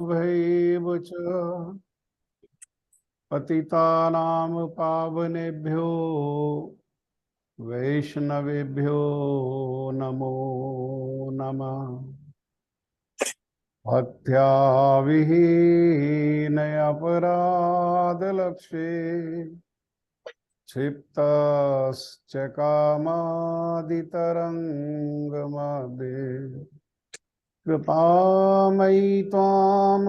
भैव च पतितानां पावनेभ्यो वैष्णवेभ्यो नमो नमः। भक्त्या विहीनय अपराधलक्षे क्षिप्तश्च कामादितरङ्गमध्ये कृपामयि त्वां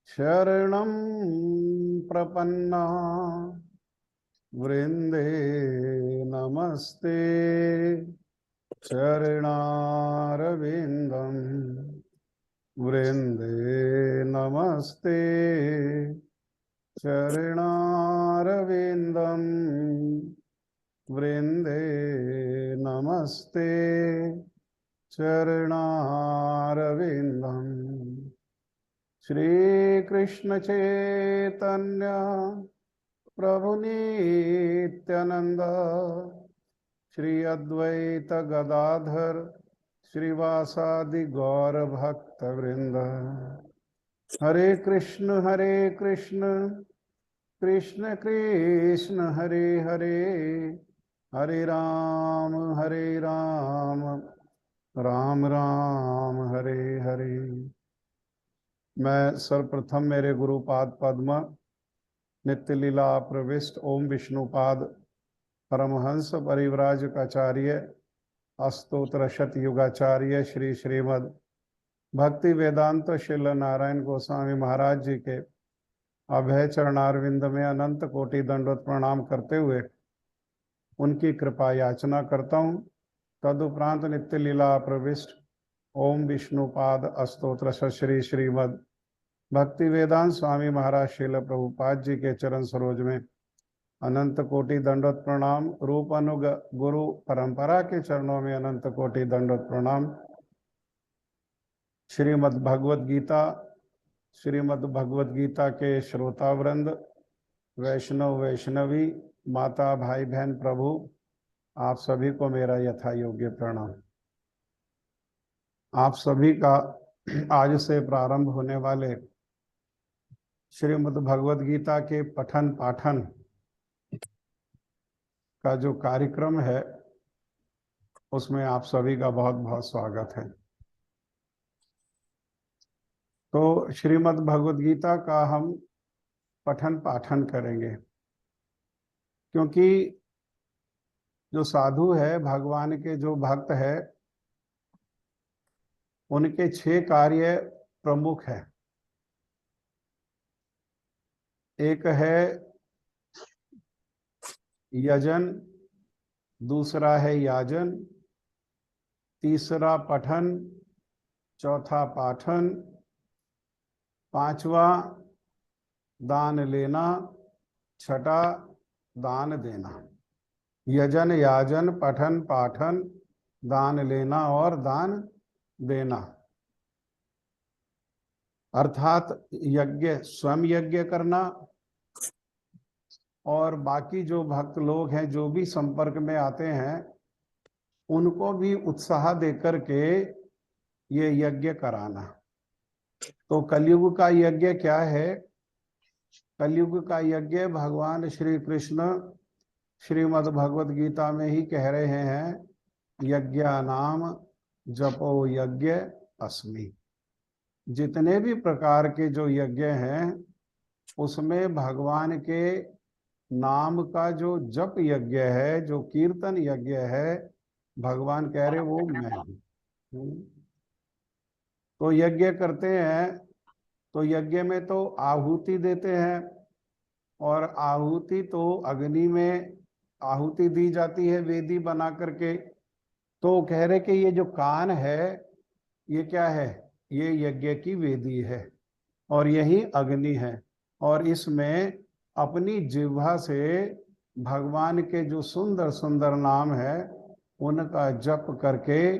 शरणं प्रपन्ना वृंदे नमस्ते चरणारविंदम वृंदे नमस्ते चरणारविंदम वृंदे नमस्ते चरणारविंदम। श्री कृष्ण चैतन्य प्रभु नित्यानंद श्री अद्वैत गदाधर श्रीवासादि गौर भक्त वृंद। हरे कृष्ण कृष्ण कृष्ण हरे हरे, हरे राम राम राम हरे हरे। मैं सर्वप्रथम मेरे गुरुपाद पद्म नित्य लीला प्रविष्ट ओम विष्णुपाद परमहंस परिव्राजकाचार्य अस्तोत्र शतयुगाचार्य श्री श्रीमद् भक्ति वेदांत शिल नारायण गोस्वामी महाराज जी के अभय चरणारविंद में अनंत कोटि दंडवत प्रणाम करते हुए उनकी कृपा याचना करता हूँ। तदुपरांत नित्य लीला प्रविष्ट ओम विष्णुपाद अस्तोत्र श्री श्रीमद् भक्ति वेदांत स्वामी महाराज श्रील प्रभुपाद जी के चरण सरोज में अनंत कोटि दंडवत प्रणाम। रूप अनुग गुरु परंपरा के चरणों में अनंत कोटि दंडवत प्रणाम। श्रीमद् भगवद गीता के श्रोता वृंद, वैष्णव वैष्णवी, माता भाई बहन प्रभु, आप सभी को मेरा यथा योग्य प्रणाम। आप सभी का आज से प्रारंभ होने वाले श्रीमद् भगवद गीता के पठन पाठन का जो कार्यक्रम है उसमें आप सभी का बहुत बहुत स्वागत है। तो श्रीमद् भगवद गीता का हम पठन पाठन करेंगे क्योंकि जो साधु है, भगवान के जो भक्त है, उनके 6 कार्य प्रमुख है। एक है यजन, दूसरा है याजन, तीसरा पठन, चौथा पाठन, पांचवा दान लेना, छठा दान देना। यजन, याजन, पठन, पाठन, दान लेना और दान देना, अर्थात यज्ञ, स्वयं यज्ञ करना और बाकी जो भक्त लोग हैं जो भी संपर्क में आते हैं उनको भी उत्साह देकर के ये यज्ञ कराना। तो कलयुग का यज्ञ क्या है? कलयुग का यज्ञ भगवान श्री कृष्ण श्रीमद् भगवद गीता में ही कह रहे हैं, यज्ञानाम जपो यज्ञ अस्मि। जितने भी प्रकार के जो यज्ञ हैं उसमें भगवान के नाम का जो जप यज्ञ है, जो कीर्तन यज्ञ है, भगवान कह रहे वो मैं हूं। तो यज्ञ करते हैं तो यज्ञ में तो आहुति देते हैं और आहुति तो अग्नि में आहुति दी जाती है वेदी बना करके। तो कह रहे कि ये जो कान है ये क्या है? ये यज्ञ की वेदी है और यही अग्नि है और इसमें अपनी जिह्वा से भगवान के जो सुंदर सुंदर नाम है उनका जप करके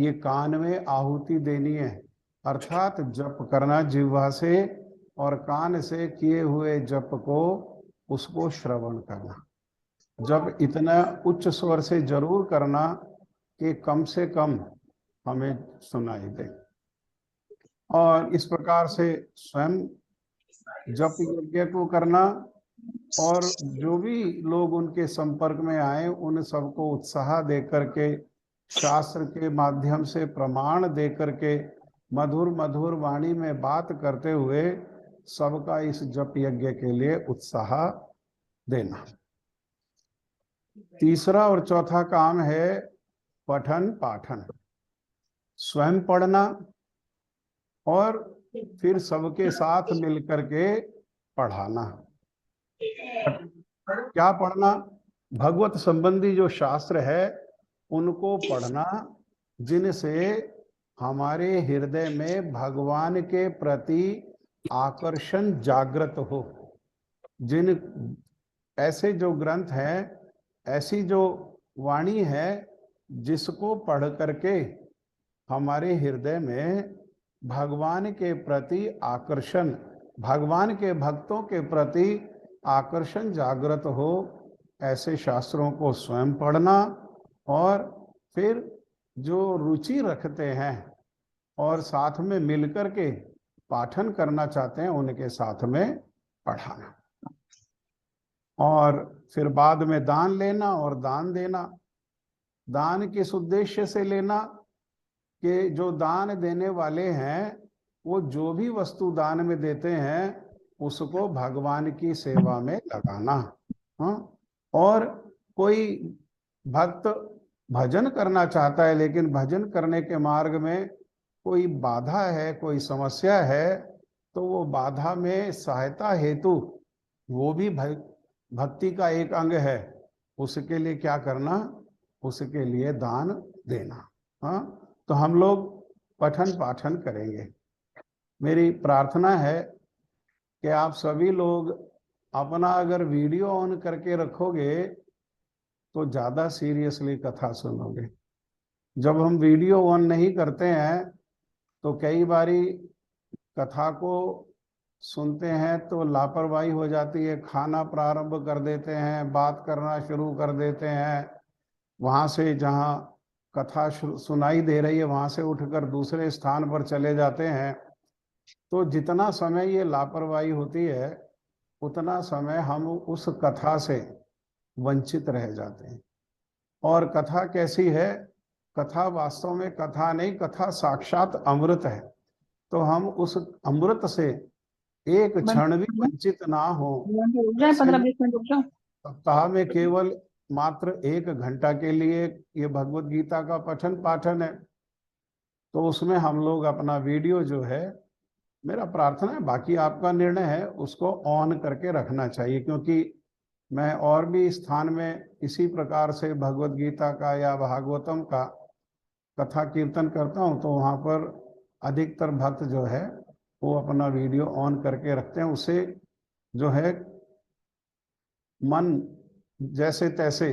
ये कान में आहुति देनी है, अर्थात जप करना जिह्वा से और कान से किए हुए जप को उसको श्रवण करना। जब इतना उच्च स्वर से जरूर करना कि कम से कम हमें सुनाई दे। और इस प्रकार से स्वयं जप यज्ञ को करना, और जो भी लोग उनके संपर्क में आए उन सबको उत्साह दे करके, शास्त्र के माध्यम से प्रमाण दे करके, मधुर मधुर वाणी में बात करते हुए सबका इस जप यज्ञ के लिए उत्साह देना। तीसरा और चौथा काम है पठन पाठन, स्वयं पढ़ना और फिर सबके साथ मिलकर के पढ़ाना। क्या पढ़ना? भगवत संबंधी जो शास्त्र है उनको पढ़ना, जिनसे हमारे हृदय में भगवान के प्रति आकर्षण जागृत हो। जिन ऐसे जो ग्रंथ हैं, ऐसी जो वाणी है, जिसको पढ़ करके हमारे हृदय में भगवान के प्रति आकर्षण, भगवान के भक्तों के प्रति आकर्षण जागृत हो, ऐसे शास्त्रों को स्वयं पढ़ना, और फिर जो रुचि रखते हैं और साथ में मिलकर के पाठन करना चाहते हैं उनके साथ में पढ़ाना। और फिर बाद में दान लेना और दान देना। दान किस उद्देश्य से लेना? कि जो दान देने वाले हैं वो जो भी वस्तु दान में देते हैं उसको भगवान की सेवा में लगाना। हाँ, और कोई भक्त भजन करना चाहता है लेकिन भजन करने के मार्ग में कोई बाधा है, कोई समस्या है, तो वो बाधा में सहायता हेतु, वो भी भक्ति का एक अंग है, उसके लिए क्या करना? उसके लिए दान देना। हाँ, तो हम लोग पठन पाठन करेंगे। मेरी प्रार्थना है कि आप सभी लोग अपना अगर वीडियो ऑन करके रखोगे तो ज़्यादा सीरियसली कथा सुनोगे। जब हम वीडियो ऑन नहीं करते हैं तो कई बारी कथा को सुनते हैं तो लापरवाही हो जाती है, खाना प्रारंभ कर देते हैं, बात करना शुरू कर देते हैं, वहाँ से जहाँ कथा सुनाई दे रही है वहाँ से उठकर दूसरे स्थान पर चले जाते हैं। तो जितना समय ये लापरवाही होती है उतना समय हम उस कथा से वंचित रह जाते हैं। और कथा कैसी है? कथा वास्तव में कथा नहीं, कथा साक्षात अमृत है। तो हम उस अमृत से एक क्षण भी वंचित ना हो। 15-20 मिनट रुक जाओ। सप्ताह में केवल मात्र 1 घंटा के लिए ये भगवत गीता का पठन पाठन है, तो उसमें हम लोग अपना वीडियो जो है, मेरा प्रार्थना है, बाकी आपका निर्णय है, उसको ऑन करके रखना चाहिए। क्योंकि मैं और भी स्थान में इसी प्रकार से भगवत गीता का या भागवतम का कथा कीर्तन करता हूँ, तो वहाँ पर अधिकतर भक्त जो है वो अपना वीडियो ऑन करके रखते हैं। उससे जो है मन जैसे तैसे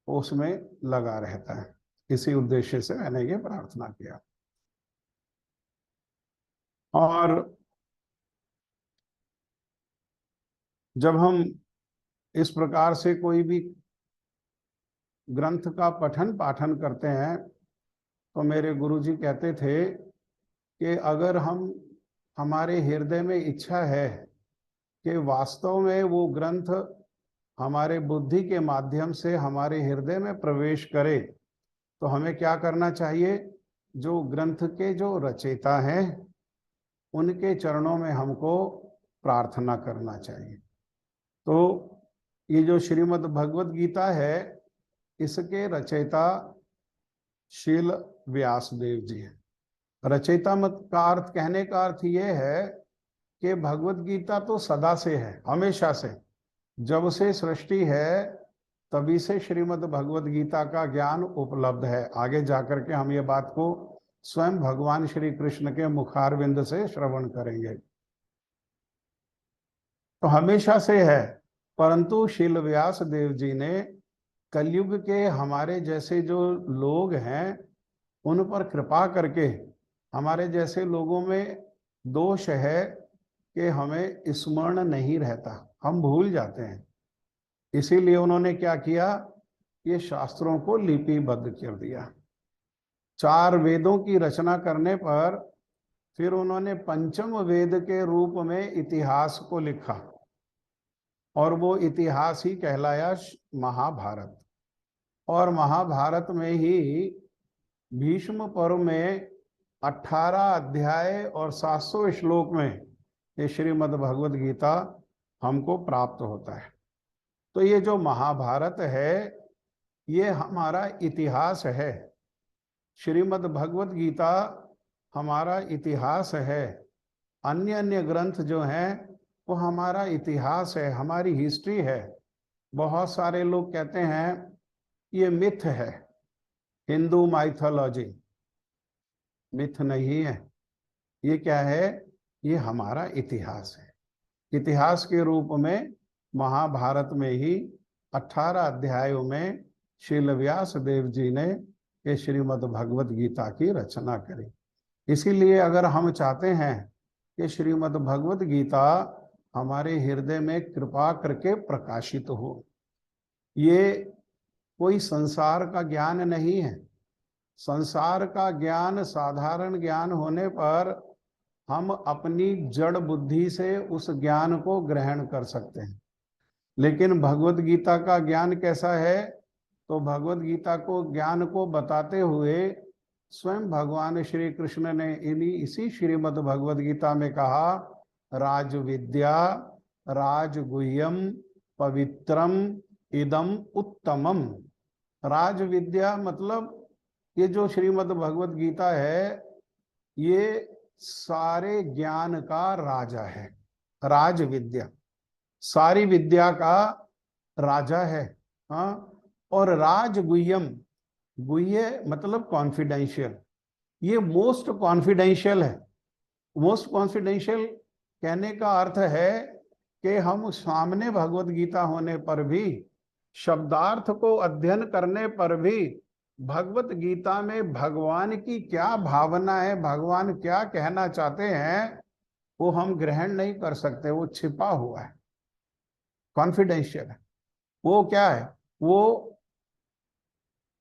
उसमें लगा रहता है। इसी उद्देश्य से मैंने ये प्रार्थना किया। और जब हम इस प्रकार से कोई भी ग्रंथ का पठन पाठन करते हैं तो मेरे गुरुजी कहते थे कि अगर हमारे हृदय में इच्छा है कि वास्तव में वो ग्रंथ हमारे बुद्धि के माध्यम से हमारे हृदय में प्रवेश करे, तो हमें क्या करना चाहिए? जो ग्रंथ के जो रचयिता हैं उनके चरणों में हमको प्रार्थना करना चाहिए। तो ये जो श्रीमद् भगवत गीता है, इसके रचयिता शील व्यासदेव जी हैं। रचयिता मत का अर्थ, कहने का अर्थ ये है कि भगवत गीता तो सदा से है, हमेशा से, जब से सृष्टि है तभी से श्रीमद् भगवत गीता का ज्ञान उपलब्ध है। आगे जाकर के हम ये बात को स्वयं भगवान श्री कृष्ण के मुखारविंद से श्रवण करेंगे। तो हमेशा से है, परंतु शील व्यास देव जी ने कलयुग के हमारे जैसे जो लोग हैं उन पर कृपा करके, हमारे जैसे लोगों में दोष है कि हमें स्मरण नहीं रहता, हम भूल जाते हैं। इसीलिए उन्होंने क्या किया? ये शास्त्रों को लिपिबद्ध कर दिया। 4 वेदों की रचना करने पर फिर उन्होंने पंचम वेद के रूप में इतिहास को लिखा और वो इतिहास ही कहलाया महाभारत। और महाभारत में ही भीष्म पर्व में 18 अध्याय और 700 श्लोक में ये श्रीमद् भगवद गीता हमको प्राप्त होता है। तो ये जो महाभारत है ये हमारा इतिहास है, श्रीमद् भगवद गीता हमारा इतिहास है। अन्य अन्य ग्रंथ जो हैं वो हमारा इतिहास है, हमारी हिस्ट्री है। बहुत सारे लोग कहते हैं ये मिथ है, हिंदू माइथोलॉजी। मिथ नहीं है, ये क्या है? ये हमारा इतिहास है। इतिहास के रूप में महाभारत में ही 18 अध्यायों में श्रील व्यास देव जी ने ये श्रीमद् भगवद गीता की रचना करी। इसीलिए अगर हम चाहते हैं कि श्रीमद् भगवद गीता हमारे हृदय में कृपा करके प्रकाशित हो, ये कोई संसार का ज्ञान नहीं है। संसार का ज्ञान साधारण ज्ञान होने पर हम अपनी जड़ बुद्धि से उस ज्ञान को ग्रहण कर सकते हैं, लेकिन भगवद गीता का ज्ञान कैसा है? तो भगवद गीता को ज्ञान को बताते हुए स्वयं भगवान श्री कृष्ण ने इसी श्रीमद् भगवद गीता में कहा, राज विद्या राजगुह्यम पवित्रम इदम उत्तमम। राज विद्या मतलब ये जो श्रीमद् भगवद गीता है ये सारे ज्ञान का राजा है। राज विद्या सारी विद्या का राजा है। हाँ, और राजगुह्यम, गुह्य मतलब कॉन्फिडेंशियल, ये मोस्ट कॉन्फिडेंशियल है। मोस्ट कॉन्फिडेंशियल कहने का अर्थ है कि हम सामने भगवद गीता होने पर भी, शब्दार्थ को अध्ययन करने पर भी भगवत गीता में भगवान की क्या भावना है, भगवान क्या कहना चाहते हैं, वो हम ग्रहण नहीं कर सकते। वो छिपा हुआ है, कॉन्फिडेंशियल है। वो क्या है? वो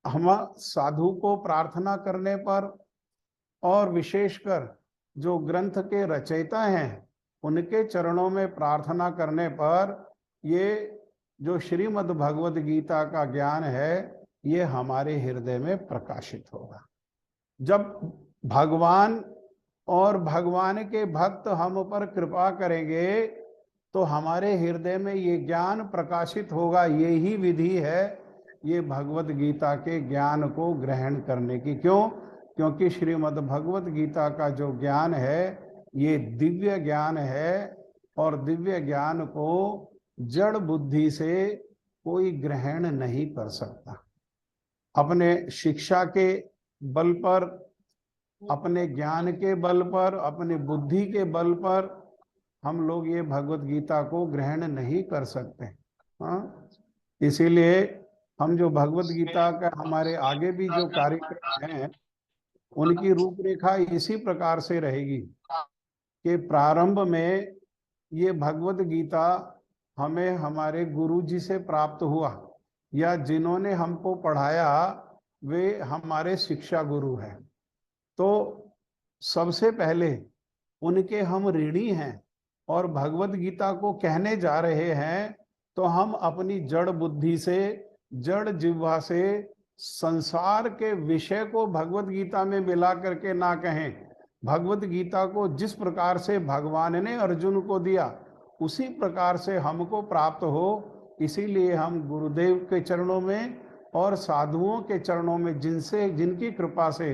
हम साधु को प्रार्थना करने पर और विशेषकर जो ग्रंथ के रचयिता हैं उनके चरणों में प्रार्थना करने पर ये जो श्रीमद् भगवद गीता का ज्ञान है ये हमारे हृदय में प्रकाशित होगा। जब भगवान और भगवान के भक्त हम पर कृपा करेंगे तो हमारे हृदय में ये ज्ञान प्रकाशित होगा। यही विधि है ये भगवद गीता के ज्ञान को ग्रहण करने की। क्यों? क्योंकि श्रीमद् भगवद गीता का जो ज्ञान है ये दिव्य ज्ञान है और दिव्य ज्ञान को जड़ बुद्धि से कोई ग्रहण नहीं कर सकता। अपने शिक्षा के बल पर, अपने ज्ञान के बल पर, अपने बुद्धि के बल पर हम लोग ये भगवद गीता को ग्रहण नहीं कर सकते। हाँ, इसीलिए हम जो भगवद गीता का हमारे आगे भी जो कार्यक्रम हैं उनकी रूपरेखा इसी प्रकार से रहेगी कि प्रारंभ में ये भगवद गीता हमें हमारे गुरु जी से प्राप्त हुआ या जिन्होंने हमको पढ़ाया वे हमारे शिक्षा गुरु हैं। तो सबसे पहले उनके हम ऋणी हैं और भगवद गीता को कहने जा रहे हैं तो हम अपनी जड़ बुद्धि से, जड़ जिह्वा से संसार के विषय को भगवद गीता में मिला करके ना कहें। भगवद गीता को जिस प्रकार से भगवान ने अर्जुन को दिया उसी प्रकार से हमको प्राप्त हो, इसीलिए हम गुरुदेव के चरणों में और साधुओं के चरणों में जिनकी कृपा से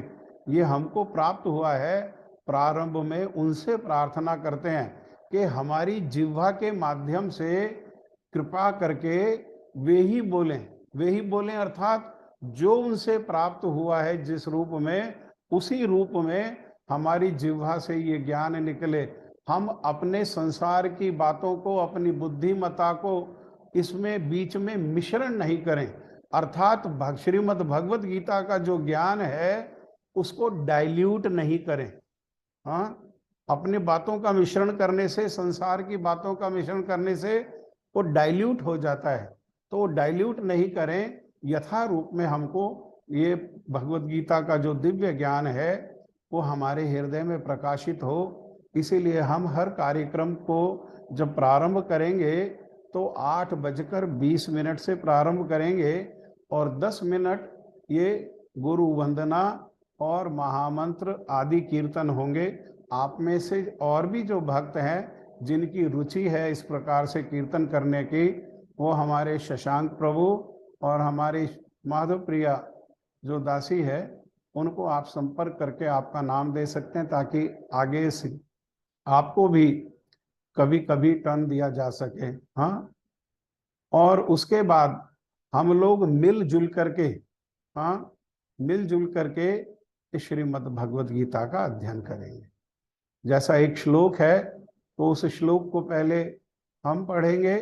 ये हमको प्राप्त हुआ है, प्रारंभ में उनसे प्रार्थना करते हैं कि हमारी जिह्वा के माध्यम से कृपा करके वे ही बोलें अर्थात जो उनसे प्राप्त हुआ है जिस रूप में, उसी रूप में हमारी जिह्वा से ये ज्ञान निकले। हम अपने संसार की बातों को, अपनी बुद्धिमत्ता को इसमें बीच में मिश्रण नहीं करें, अर्थात श्रीमद् भगवद गीता का जो ज्ञान है उसको डाइल्यूट नहीं करें। हाँ, अपनी बातों का मिश्रण करने से, संसार की बातों का मिश्रण करने से वो डाइल्यूट हो जाता है। तो वो डाइल्यूट नहीं करें, यथा रूप में हमको ये भगवद गीता का जो दिव्य ज्ञान है वो हमारे हृदय में प्रकाशित हो। इसीलिए हम हर कार्यक्रम को जब प्रारंभ करेंगे तो 8:20 से प्रारंभ करेंगे और 10 मिनट ये गुरु वंदना और महामंत्र आदि कीर्तन होंगे। आप में से और भी जो भक्त हैं जिनकी रुचि है इस प्रकार से कीर्तन करने की, वो हमारे शशांक प्रभु और हमारी माधव प्रिया जो दासी है उनको आप संपर्क करके आपका नाम दे सकते हैं, ताकि आगे से आपको भी कभी कभी टर्न दिया जा सके। हाँ, और उसके बाद हम लोग मिलजुल करके, हाँ, मिलजुल करके श्रीमद् भगवत गीता का अध्ययन करेंगे। जैसा एक श्लोक है तो उस श्लोक को पहले हम पढ़ेंगे,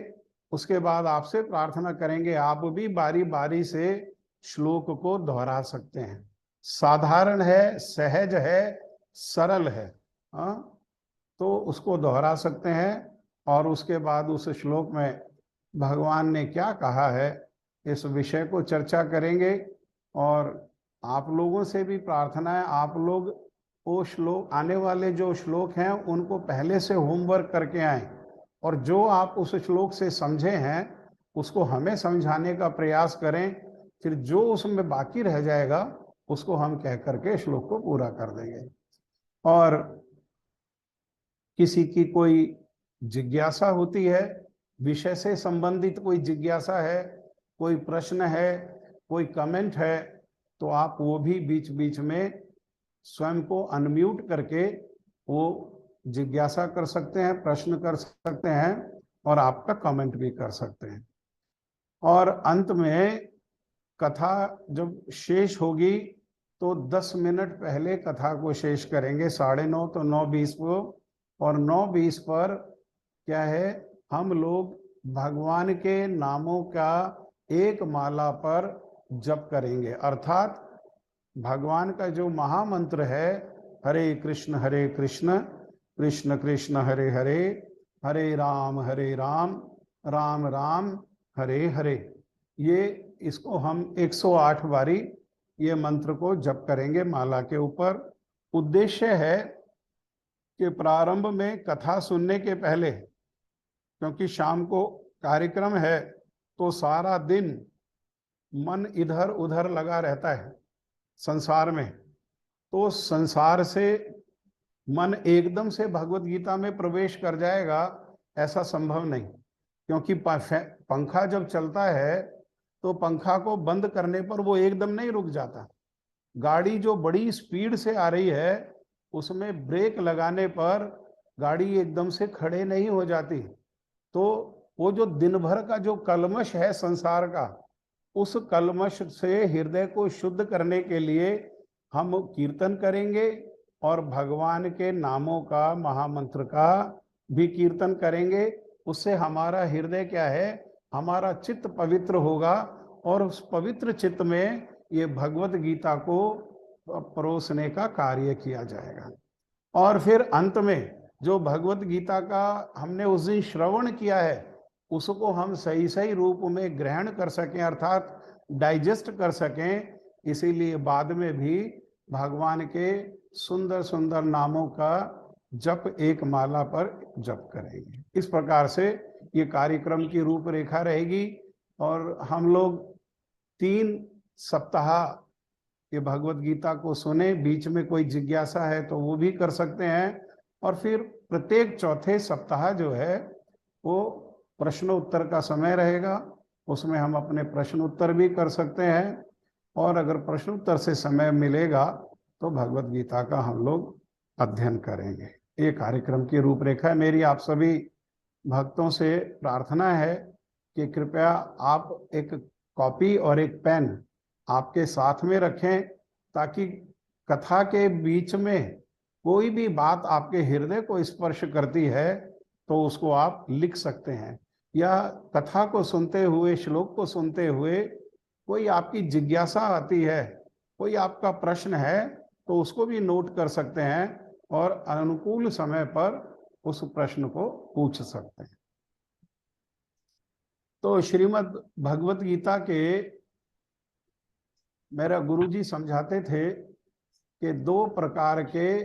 उसके बाद आपसे प्रार्थना करेंगे। आप भी बारी बारी से श्लोक को दोहरा सकते हैं। साधारण है, सहज है, सरल है, हाँ, तो उसको दोहरा सकते हैं और उसके बाद उस श्लोक में भगवान ने क्या कहा है इस विषय को चर्चा करेंगे। और आप लोगों से भी प्रार्थना है, आप लोग वो श्लोक, आने वाले जो श्लोक हैं उनको पहले से होमवर्क करके आएं, और जो आप उस श्लोक से समझे हैं उसको हमें समझाने का प्रयास करें। फिर जो उसमें बाकी रह जाएगा उसको हम कह करके श्लोक को पूरा कर देंगे। और किसी की कोई जिज्ञासा होती है, विषय से संबंधित कोई जिज्ञासा है, कोई प्रश्न है, कोई कमेंट है, तो आप वो भी बीच बीच में स्वयं को अनम्यूट करके वो जिज्ञासा कर सकते हैं, प्रश्न कर सकते हैं और आपका कमेंट भी कर सकते हैं। और अंत में कथा जब शेष होगी तो 10 मिनट पहले कथा को शेष करेंगे, 9:30 तो 9:20 को, और 9:20 पर क्या है, हम लोग भगवान के नामों का एक माला पर जप करेंगे। अर्थात भगवान का जो महामंत्र है, हरे कृष्ण कृष्ण कृष्ण हरे हरे, हरे राम राम राम हरे हरे, ये इसको हम 108 बारी ये मंत्र को जप करेंगे माला के ऊपर। उद्देश्य है कि प्रारंभ में कथा सुनने के पहले, क्योंकि शाम को कार्यक्रम है तो सारा दिन मन इधर उधर लगा रहता है संसार में, तो संसार से मन एकदम से भगवत गीता में प्रवेश कर जाएगा ऐसा संभव नहीं। क्योंकि पंखा जब चलता है तो पंखा को बंद करने पर वो एकदम नहीं रुक जाता। गाड़ी जो बड़ी स्पीड से आ रही है उसमें ब्रेक लगाने पर गाड़ी एकदम से खड़े नहीं हो जाती। तो वो जो दिन भर का जो कलमश है संसार का, उस कलमश से हृदय को शुद्ध करने के लिए हम कीर्तन करेंगे और भगवान के नामों का, महामंत्र का भी कीर्तन करेंगे। उससे हमारा हृदय क्या है, हमारा चित्त पवित्र होगा और उस पवित्र चित्त में ये भगवत गीता को परोसने का कार्य किया जाएगा। और फिर अंत में जो भगवत गीता का हमने उस दिन श्रवण किया है उसको हम सही सही रूप में ग्रहण कर सकें, अर्थात डाइजेस्ट कर सकें। इसीलिए बाद में भी भगवान के सुंदर सुंदर नामों का जप एक माला पर जप करेंगे। इस प्रकार से ये कार्यक्रम की रूपरेखा रहेगी और हम लोग 3 सप्ताह ये भगवत गीता को सुने। बीच में कोई जिज्ञासा है तो वो भी कर सकते हैं। और फिर प्रत्येक चौथे सप्ताह जो है वो प्रश्न उत्तर का समय रहेगा, उसमें हम अपने प्रश्न उत्तर भी कर सकते हैं। और अगर प्रश्न उत्तर से समय मिलेगा तो भगवत गीता का हम लोग अध्ययन करेंगे। ये कार्यक्रम की रूपरेखा है। मेरी आप सभी भक्तों से प्रार्थना है कि कृपया आप एक कॉपी और एक पेन आपके साथ में रखें, ताकि कथा के बीच में कोई भी बात आपके हृदय को स्पर्श करती है तो उसको आप लिख सकते हैं, या कथा को सुनते हुए, श्लोक को सुनते हुए कोई आपकी जिज्ञासा आती है, कोई आपका प्रश्न है तो उसको भी नोट कर सकते हैं और अनुकूल समय पर उस प्रश्न को पूछ सकते हैं। तो श्रीमद् भगवत गीता के मेरा गुरुजी समझाते थे कि दो प्रकार के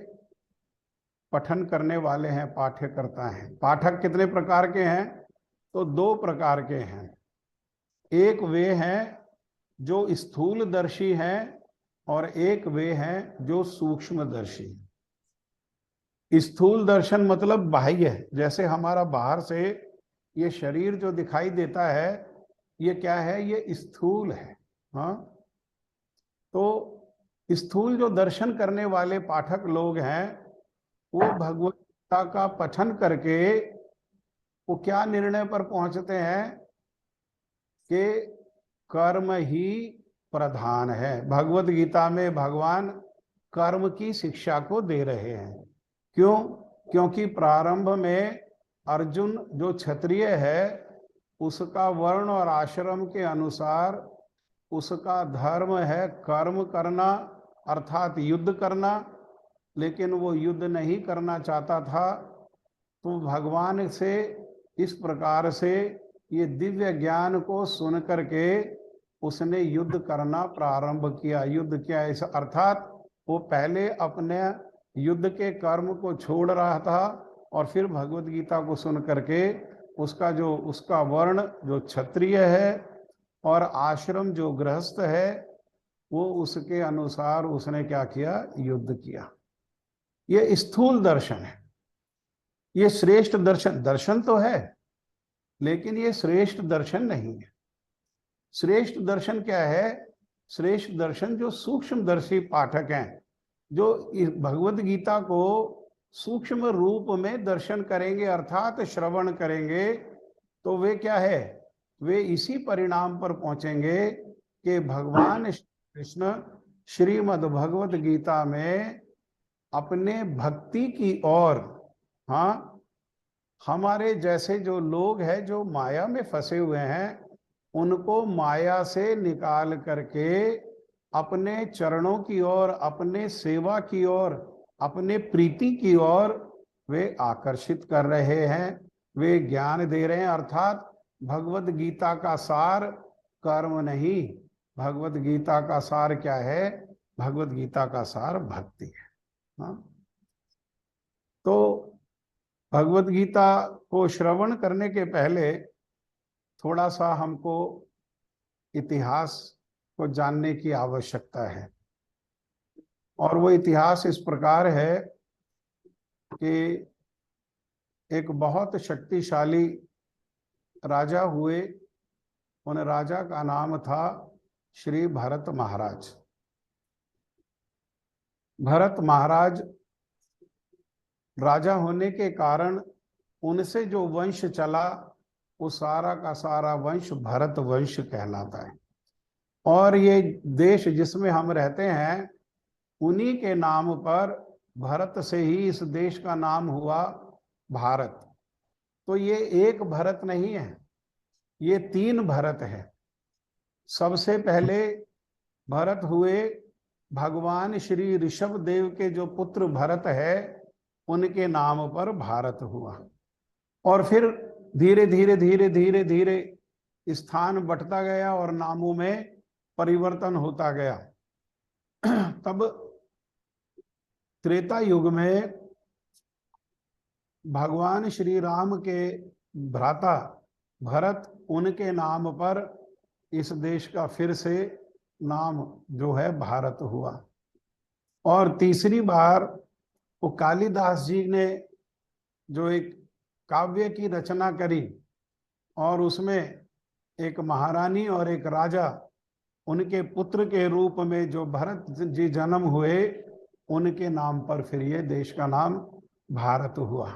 पठन करने वाले हैं, पाठ्यकर्ता हैं। पाठक कितने प्रकार के हैं? तो दो प्रकार के हैं। एक वे हैं जो स्थूलदर्शी हैं और एक वे हैं जो सूक्ष्मदर्शी। स्थूल दर्शन मतलब बाह्य है, जैसे हमारा बाहर से ये शरीर जो दिखाई देता है ये क्या है? ये स्थूल है। हाँ, तो स्थूल जो दर्शन करने वाले पाठक लोग हैं वो भगवत गीता का पठन करके वो क्या निर्णय पर पहुंचते हैं कि कर्म ही प्रधान है। भगवत गीता में भगवान कर्म की शिक्षा को दे रहे हैं। क्यों? क्योंकि प्रारंभ में अर्जुन जो क्षत्रिय है उसका वर्ण और आश्रम के अनुसार उसका धर्म है कर्म करना, अर्थात युद्ध करना, लेकिन वो युद्ध नहीं करना चाहता था। तो भगवान से इस प्रकार से ये दिव्य ज्ञान को सुन करके उसने युद्ध करना प्रारंभ किया। युद्ध किया इस अर्थात वो पहले अपने युद्ध के कर्म को छोड़ रहा था और फिर भगवत गीता को सुन करके उसका वर्ण जो क्षत्रिय है और आश्रम जो गृहस्थ है वो उसके अनुसार उसने क्या किया? युद्ध किया। ये स्थूल दर्शन है। ये श्रेष्ठ दर्शन तो है, लेकिन ये श्रेष्ठ दर्शन नहीं है। श्रेष्ठ दर्शन क्या है? श्रेष्ठ दर्शन जो सूक्ष्मदर्शी पाठक हैं, जो इस भगवत गीता को सूक्ष्म रूप में दर्शन करेंगे अर्थात श्रवण करेंगे, तो वे क्या है? वे इसी परिणाम पर पहुंचेंगे कि भगवान कृष्ण श्रीमद् भगवत गीता में अपने भक्ति की ओर, हाँ, हमारे जैसे जो लोग हैं जो माया में फंसे हुए हैं उनको माया से निकाल करके अपने चरणों की ओर, अपने सेवा की ओर, अपने प्रीति की ओर वे आकर्षित कर रहे हैं, वे ज्ञान दे रहे हैं। अर्थात भगवत गीता का सार कर्म नहीं, भगवत गीता का सार क्या है? भगवत गीता का सार भक्ति है। हाँ? तो भगवत गीता को श्रवण करने के पहले थोड़ा सा हमको इतिहास को जानने की आवश्यकता है। और वो इतिहास इस प्रकार है कि एक बहुत शक्तिशाली राजा हुए। उन राजा का नाम था श्री भरत महाराज। भरत महाराज राजा होने के कारण उनसे जो वंश चला वो सारा का सारा वंश भरत वंश कहलाता है। और ये देश जिसमें हम रहते हैं उन्हीं के नाम पर, भरत से ही इस देश का नाम हुआ भारत। तो ये एक भरत नहीं है, ये तीन भरत है। सबसे पहले भरत हुए भगवान श्री ऋषभ देव के जो पुत्र भरत है उनके नाम पर भारत हुआ। और फिर धीरे धीरे धीरे धीरे धीरे स्थान बंटता गया और नामों में परिवर्तन होता गया। तब त्रेता युग में भगवान श्री राम के भ्राता भरत, उनके नाम पर इस देश का फिर से नाम जो है भारत हुआ। और तीसरी बार वो कालिदास जी ने जो एक काव्य की रचना करी और उसमें एक महारानी और एक राजा, उनके पुत्र के रूप में जो भरत जी जन्म हुए, उनके नाम पर फिर ये देश का नाम भारत हुआ।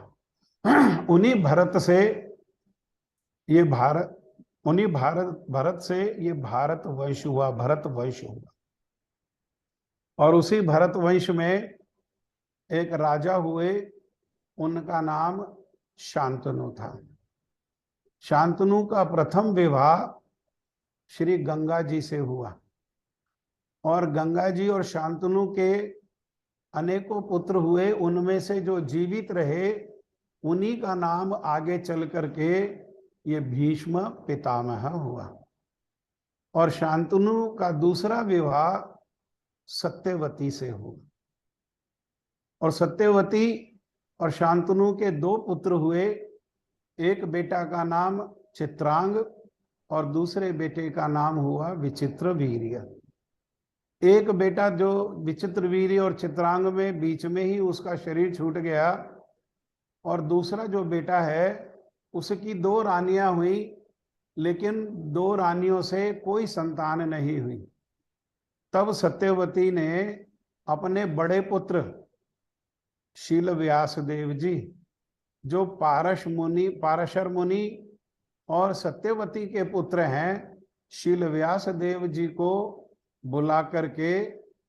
उन्हीं भरत से ये भरत से ये भारत वंश हुआ, भरत वंश हुआ। और उसी भरत वंश में एक राजा हुए, उनका नाम शांतनु था। शांतनु का प्रथम विवाह श्री गंगा जी से हुआ और गंगा जी और शांतनु के अनेकों पुत्र हुए। उनमें से जो जीवित रहे उन्हीं का नाम आगे चल करके ये भीष्म पितामह हुआ। और शांतनु का दूसरा विवाह सत्यवती से हुआ। और सत्यवती और शांतनु के 2 पुत्र हुए। एक बेटा का नाम चित्रांग और दूसरे बेटे का नाम हुआ विचित्रवीर्य। एक बेटा जो विचित्रवीर्य और चित्रांग में बीच में ही उसका शरीर छूट गया, और दूसरा जो बेटा है उसकी 2 रानियां हुई, लेकिन 2 रानियों से कोई संतान नहीं हुई। तब सत्यवती ने अपने बड़े पुत्र शील व्यास देव जी, जो पारशर मुनि और सत्यवती के पुत्र हैं, शील व्यास देव जी को बुला करके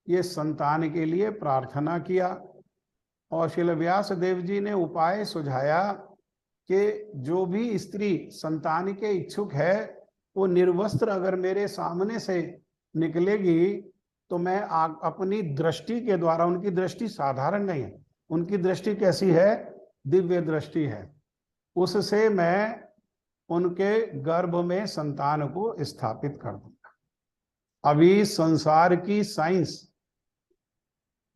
ये संतान के लिए प्रार्थना किया। और शील व्यास देव जी ने उपाय सुझाया कि जो भी स्त्री संतान के इच्छुक है वो निर्वस्त्र अगर मेरे सामने से निकलेगी तो मैं अपनी दृष्टि के द्वारा, उनकी दृष्टि साधारण नहीं है, उनकी दृष्टि कैसी है, दिव्य दृष्टि है, उससे मैं उनके गर्भ में संतान को स्थापित कर दूंगा। अभी संसार की साइंस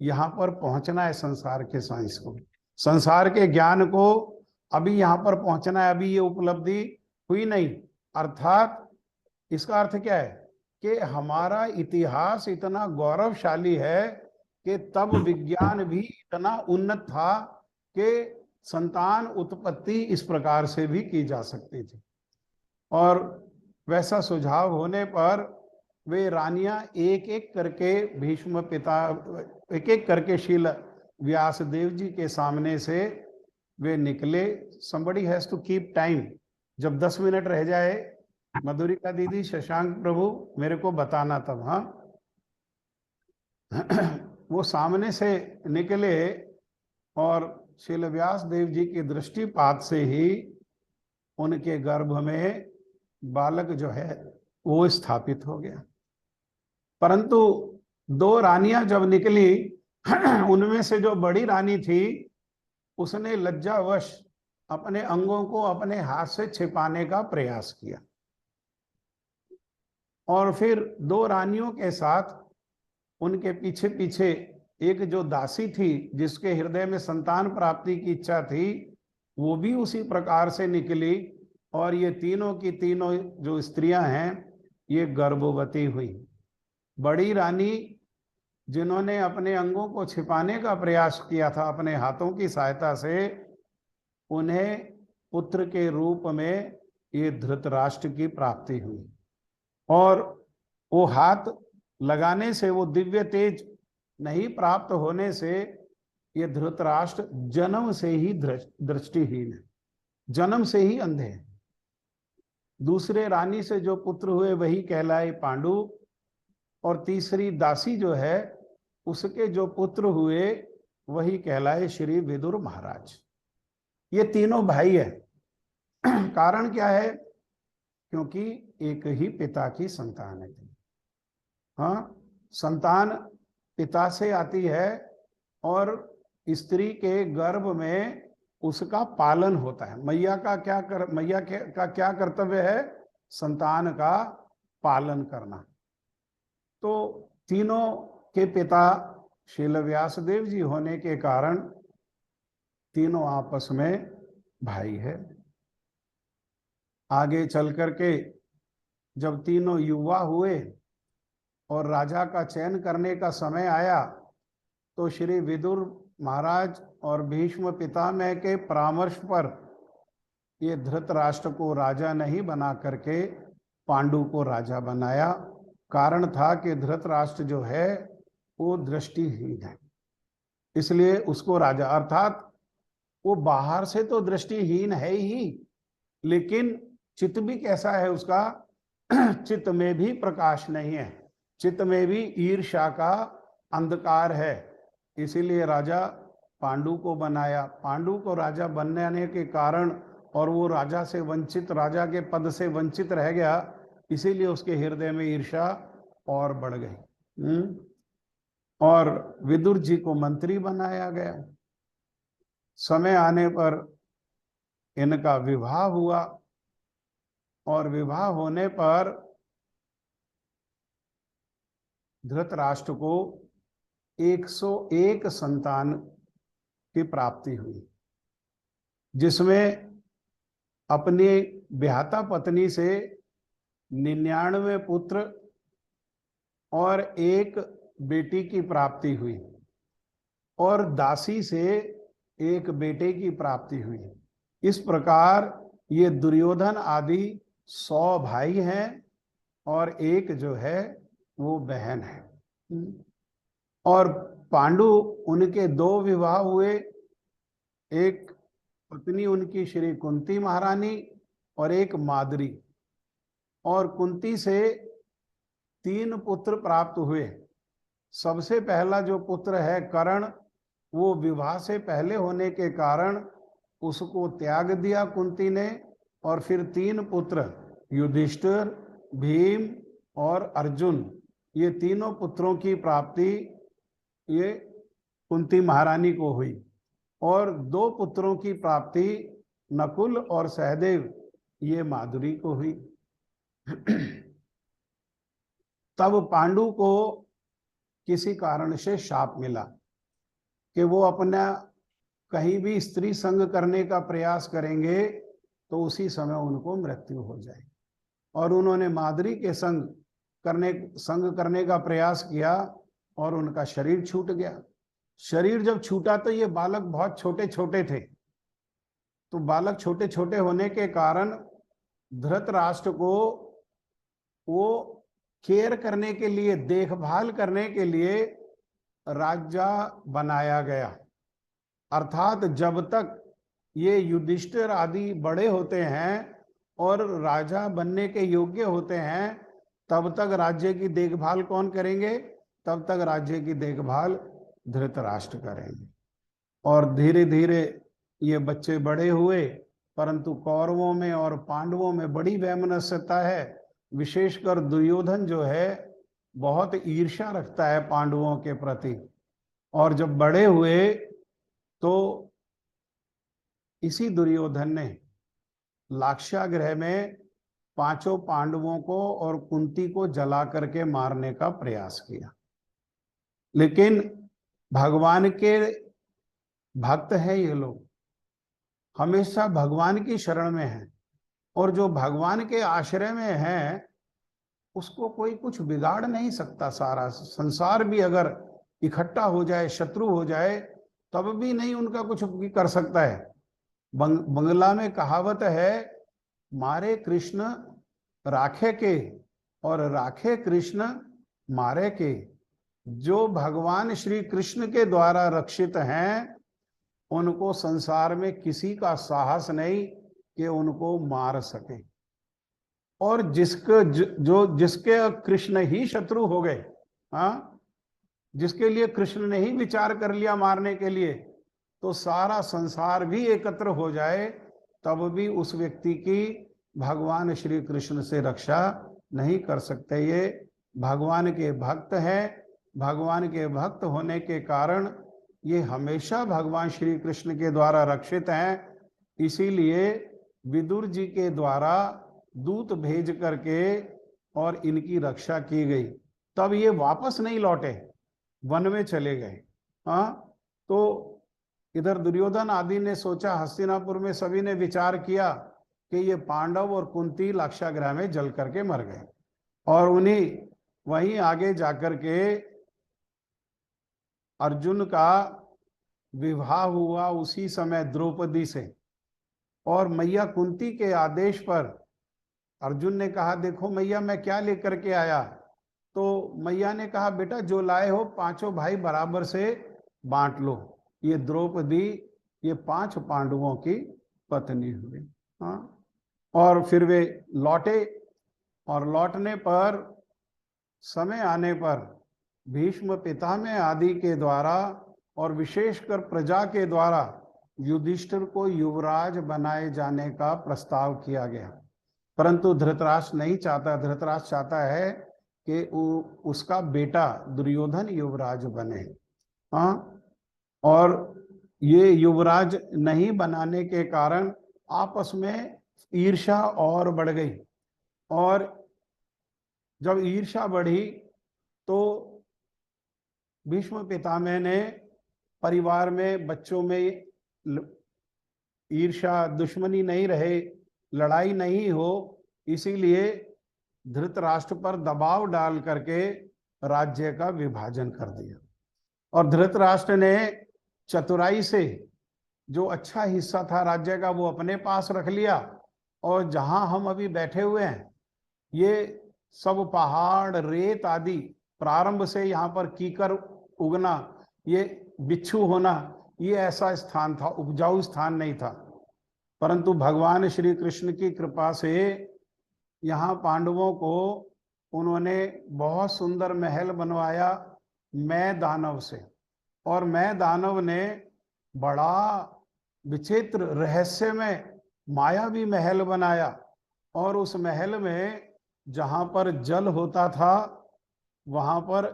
यहां पर पहुंचना है, संसार के साइंस को, संसार के ज्ञान को अभी यहां पर पहुंचना है, अभी ये उपलब्धि हुई नहीं। अर्थात इसका अर्थ क्या है कि हमारा इतिहास इतना गौरवशाली है कि तब विज्ञान भी इतना उन्नत था कि संतान उत्पत्ति इस प्रकार से भी की जा सकती थी। और वैसा सुझाव होने पर वे रानियां एक एक करके भीष्म पिता, एक एक करके शील व्यास देव जी के सामने से वे निकले। somebody has to keep time। जब 10 मिनट रह जाए मधुरिका दीदी, शशांक प्रभु मेरे को बताना तब। हाँ वो सामने से निकले और शील व्यास देव जी की दृष्टिपात से ही उनके गर्भ में बालक जो है वो स्थापित हो गया। परंतु 2 रानियां जब निकली उनमें से जो बड़ी रानी थी उसने लज्जावश अपने अंगों को अपने हाथ से छिपाने का प्रयास किया, और फिर 2 रानियों के साथ उनके पीछे पीछे एक जो दासी थी जिसके हृदय में संतान प्राप्ति की इच्छा थी, वो भी उसी प्रकार से निकली, और ये तीनों की तीनों जो स्त्रियां हैं ये गर्भवती हुई। बड़ी रानी जिन्होंने अपने अंगों को छिपाने का प्रयास किया था अपने हाथों की सहायता से, उन्हें पुत्र के रूप में ये धृतराष्ट्र की प्राप्ति हुई, और वो हाथ लगाने से, वो दिव्य तेज नहीं प्राप्त होने से ये धृतराष्ट्र जन्म से ही दृष्टिहीन है, जन्म से ही अंधे हैं। दूसरे रानी से जो पुत्र हुए वही कहलाए पांडु, और तीसरी दासी जो है उसके जो पुत्र हुए वही कहलाए श्री विदुर महाराज। ये तीनों भाई है। कारण क्या है? क्योंकि एक ही पिता की संतान है। हाँ, संतान पिता से आती है और स्त्री के गर्भ में उसका पालन होता है। मैया का क्या कर्तव्य है? संतान का पालन करना। तो तीनों के पिता शील व्यास देव जी होने के कारण तीनों आपस में भाई है। आगे चल करके जब तीनों युवा हुए और राजा का चयन करने का समय आया तो श्री विदुर महाराज और भीष्म पितामह के परामर्श पर ये धृतराष्ट्र को राजा नहीं बना करके पांडु को राजा बनाया। कारण था कि धृतराष्ट्र जो है वो दृष्टिहीन है, इसलिए उसको राजा, अर्थात वो बाहर से तो दृष्टिहीन है ही, लेकिन चित्त भी कैसा है उसका? चित्त में भी प्रकाश नहीं है, चित्त में भी ईर्ष्या का अंधकार है। इसीलिए राजा पांडु को बनाया। पांडु को राजा बनने के कारण, और वो राजा से वंचित, राजा के पद से वंचित रह गया, इसीलिए उसके हृदय में ईर्ष्या और बढ़ गई। और विदुर जी को मंत्री बनाया गया। समय आने पर इनका विवाह हुआ, और विवाह होने पर धृतराष्ट्र को 101 संतान की प्राप्ति हुई, जिसमें अपनी ब्याहता पत्नी से 99 पुत्र और एक बेटी की प्राप्ति हुई और दासी से एक बेटे की प्राप्ति हुई। इस प्रकार ये दुर्योधन आदि 100 भाई हैं और एक जो है वो बहन है। और पांडु, उनके 2 विवाह हुए, एक पत्नी उनकी श्री कुंती महारानी और एक माद्री, और कुंती से 3 पुत्र प्राप्त हुए। सबसे पहला जो पुत्र है कर्ण, वो विवाह से पहले होने के कारण उसको त्याग दिया कुंती ने, और फिर 3 पुत्र युधिष्ठिर, भीम और अर्जुन, ये तीनों पुत्रों की प्राप्ति ये कुंती महारानी को हुई, और 2 पुत्रों की प्राप्ति नकुल और सहदेव, ये माधुरी को हुई। तब पांडु को किसी कारण से शाप मिला कि वो अपना कहीं भी स्त्री संग करने का प्रयास करेंगे तो उसी समय उनको मृत्यु हो जाए, और उन्होंने माद्री के संग करने का प्रयास किया और उनका शरीर छूट गया। शरीर जब छूटा तो ये बालक बहुत छोटे छोटे थे, तो बालक छोटे छोटे होने के कारण धृतराष्ट्र को वो केयर करने के लिए, देखभाल करने के लिए राजा बनाया गया। अर्थात जब तक ये युधिष्ठिर आदि बड़े होते हैं और राजा बनने के योग्य होते हैं, तब तक राज्य की देखभाल कौन करेंगे? तब तक राज्य की देखभाल धृतराष्ट्र करेंगे। और धीरे धीरे ये बच्चे बड़े हुए, परंतु कौरवों में और पांडवों में बड़ी वैमनस्यता है। विशेषकर दुर्योधन जो है बहुत ईर्ष्या रखता है पांडवों के प्रति, और जब बड़े हुए तो इसी दुर्योधन ने लाक्षागृह में 5 पांडवों को और कुंती को जला करके मारने का प्रयास किया। लेकिन भगवान के भक्त हैं ये लोग, हमेशा भगवान की शरण में हैं, और जो भगवान के आश्रय में है उसको कोई कुछ बिगाड़ नहीं सकता। सारा संसार भी अगर इकट्ठा हो जाए, शत्रु हो जाए, तब भी नहीं उनका कुछ कर सकता है। बंगला में कहावत है, मारे कृष्ण राखे के और राखे कृष्ण मारे के। जो भगवान श्री कृष्ण के द्वारा रक्षित हैं उनको संसार में किसी का साहस नहीं कि उनको मार सके, और जिसके कृष्ण ही शत्रु हो गए, हाँ, जिसके लिए कृष्ण ने ही विचार कर लिया मारने के लिए, तो सारा संसार भी एकत्र हो जाए तब भी उस व्यक्ति की भगवान श्री कृष्ण से रक्षा नहीं कर सकते। ये भगवान के भक्त हैं, भगवान के भक्त होने के कारण ये हमेशा भगवान श्री कृष्ण के द्वारा रक्षित हैं। इसीलिए विदुर जी के द्वारा दूत भेज करके और इनकी रक्षा की गई। तब ये वापस नहीं लौटे, वन में चले गए। हाँ, तो इधर दुर्योधन आदि ने सोचा, हस्तिनापुर में सभी ने विचार किया कि ये पांडव और कुंती लाक्षागृह में जल करके मर गए, और उन्हीं वहीं आगे जाकर के अर्जुन का विवाह हुआ उसी समय द्रौपदी से, और मैया कुंती के आदेश पर अर्जुन ने कहा, देखो मैया मैं क्या लेकर के आया। तो मैया ने कहा, बेटा जो लाए हो 5 भाई बराबर से बांट लो। ये द्रौपदी ये 5 पांडवों की पत्नी हुई। हाँ, और फिर वे लौटे, और लौटने पर समय आने पर भीष्म पितामह आदि के द्वारा और विशेषकर प्रजा के द्वारा युधिष्ठिर को युवराज बनाए जाने का प्रस्ताव किया गया, परंतु धृतराष्ट्र नहीं चाहता। धृतराष्ट्र चाहता है कि उसका बेटा दुर्योधन युवराज बने। हाँ, और ये युवराज नहीं बनाने के कारण आपस में ईर्ष्या और बढ़ गई, और जब ईर्ष्या बढ़ी तो भीष्म पितामह ने परिवार में बच्चों में ईर्ष्या दुश्मनी नहीं रहे, लड़ाई नहीं हो, इसीलिए धृतराष्ट्र पर दबाव डाल करके राज्य का विभाजन कर दिया। और धृतराष्ट्र ने चतुराई से जो अच्छा हिस्सा था राज्य का वो अपने पास रख लिया, और जहां हम अभी बैठे हुए हैं ये सब पहाड़ रेत आदि, प्रारंभ से यहाँ पर कीकर उगना, ये बिच्छू होना, ये ऐसा स्थान था, उपजाऊ स्थान नहीं था। परंतु भगवान श्री कृष्ण की कृपा से यहाँ पांडवों को उन्होंने बहुत सुंदर महल बनवाया मैं दानव से, और मैं दानव ने बड़ा विचित्र रहस्यमय मायावी महल बनाया, और उस महल में जहां पर जल होता था वहां पर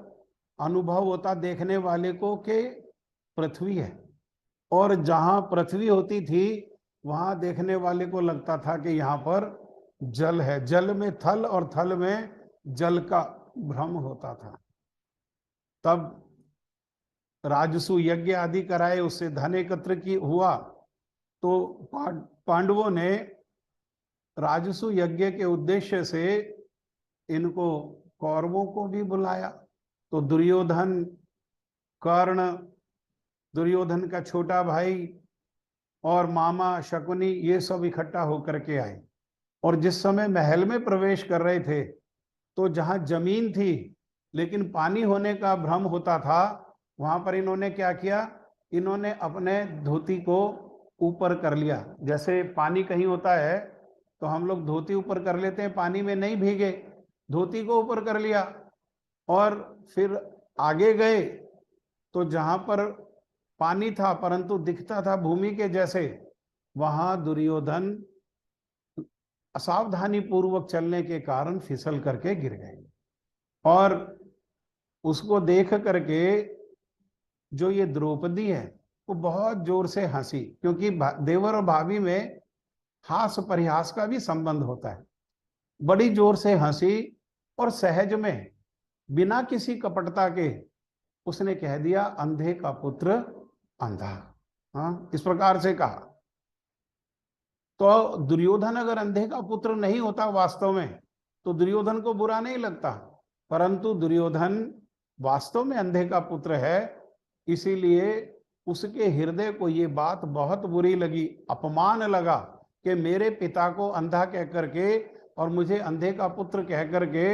अनुभव होता देखने वाले को कि पृथ्वी है, और जहां पृथ्वी होती थी वहां देखने वाले को लगता था कि यहाँ पर जल है, जल में थल और थल में जल का भ्रम होता था। तब राजसु यज्ञ आदि कराए, उससे धन एकत्र की हुआ, तो पांडवों ने राजसु यज्ञ के उद्देश्य से इनको कौरवों को भी बुलाया। तो दुर्योधन, कर्ण, दुर्योधन का छोटा भाई और मामा शकुनी, ये सब इकट्ठा होकर के आए। और जिस समय महल में प्रवेश कर रहे थे तो जहां जमीन थी लेकिन पानी होने का भ्रम होता था, वहां पर इन्होंने क्या किया, इन्होंने अपने धोती को ऊपर कर लिया। जैसे पानी कहीं होता है तो हम लोग धोती ऊपर कर लेते हैं, पानी में नहीं भीगे, धोती को ऊपर कर लिया। और फिर आगे गए तो जहां पर पानी था परंतु दिखता था भूमि के जैसे, वहां दुर्योधन असावधानी पूर्वक चलने के कारण फिसल करके गिर गए। और उसको देख करके जो ये द्रौपदी है वो बहुत जोर से हंसी, क्योंकि देवर और भाभी में हास परिहास का भी संबंध होता है। बड़ी जोर से हंसी और सहज में बिना किसी कपटता के उसने कह दिया, अंधे का पुत्र अंधा। हाँ, इस प्रकार से कहा। तो दुर्योधन अगर अंधे का पुत्र नहीं होता वास्तव में तो दुर्योधन को बुरा नहीं लगता, परंतु दुर्योधन वास्तव में अंधे का पुत्र है, इसीलिए उसके हृदय को ये बात बहुत बुरी लगी, अपमान लगा कि मेरे पिता को अंधा कह करके और मुझे अंधे का पुत्र कह करके